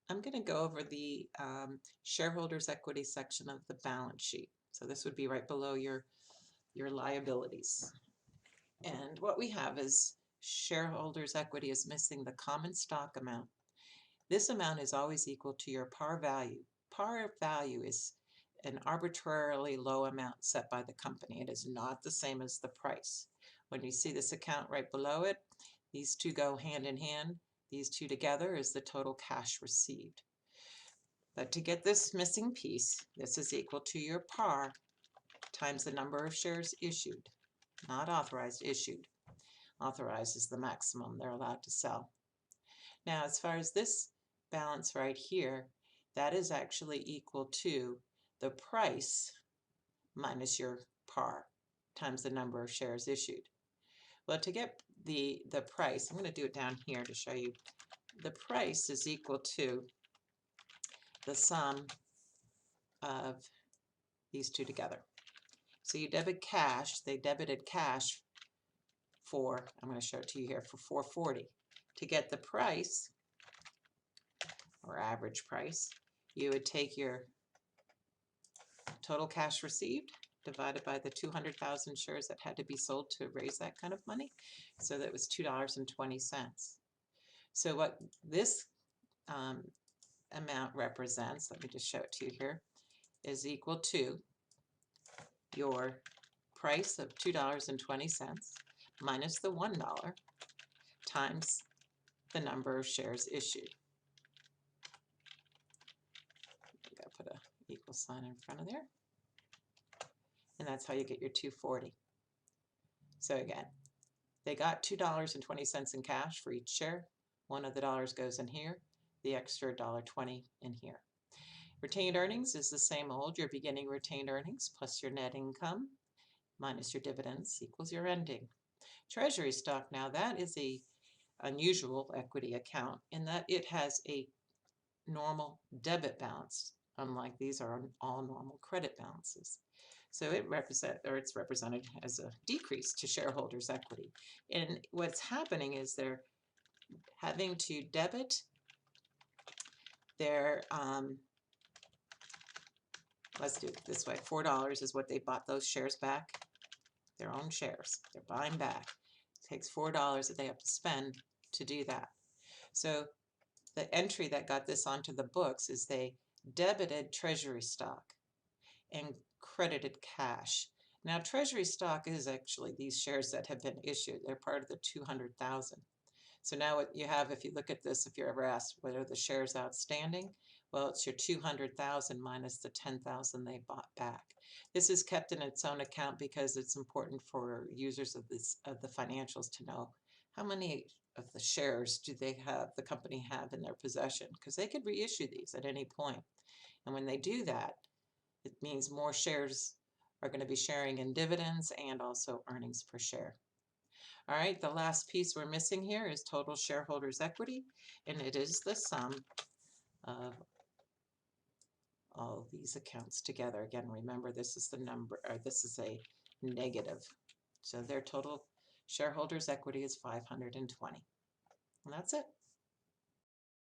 I'm going to go over the shareholders' equity section of the balance sheet. So this would be right below your liabilities. And what we have is shareholders' equity is missing the common stock amount. This amount is always equal to your par value. Par value is an arbitrarily low amount set by the company. It is not the same as the price. When you see this account right below it, these two go hand in hand. These two together is the total cash received. But to get this missing piece, this is equal to your par times the number of shares issued, not authorized, issued. Authorized is the maximum they're allowed to sell. Now, as far as this balance right here, that is actually equal to the price minus your par times the number of shares issued. Well, to get the price, I'm going to do it down here to show you. The price is equal to the sum of these two together. So you debit cash, they debited cash for, I'm going to show it to you here, for 440. To get the price, or average price, you would take your total cash received divided by the 200,000 shares that had to be sold to raise that kind of money. So that was $2.20. So what this amount represents, let me just show it to you here, is equal to your price of $2.20 minus the $1 times the number of shares issued. I gotta put an equal sign in front of there. And that's how you get your 240. So again, they got $2.20 in cash for each share. One of the dollars goes in here, the extra $1.20 in here. Retained earnings is the same old, your beginning retained earnings plus your net income minus your dividends equals your ending. Treasury stock, now that is a unusual equity account in that it has a normal debit balance, unlike these are all normal credit balances. So it's represented as a decrease to shareholders' equity. And what's happening is they're having to debit their, let's do it this way, $4 is what they bought those shares back, their own shares, they're buying back. It takes $4 that they have to spend to do that. So the entry that got this onto the books is they debited treasury stock and credited cash. Now, treasury stock is actually these shares that have been issued. They're part of the 200,000. So now what you have, if you look at this, if you're ever asked what are the shares outstanding, well, it's your 200,000 minus the 10,000 they bought back. This is kept in its own account because it's important for users of the financials to know how many of the shares do the company have in their possession, because they could reissue these at any point. And when they do that, it means more shares are going to be sharing in dividends and also earnings per share. All right, the last piece we're missing here is total shareholders' equity, and it is the sum of all these accounts together. Again, remember this is the number, or this is a negative. So their total shareholders' equity is 520. And that's it.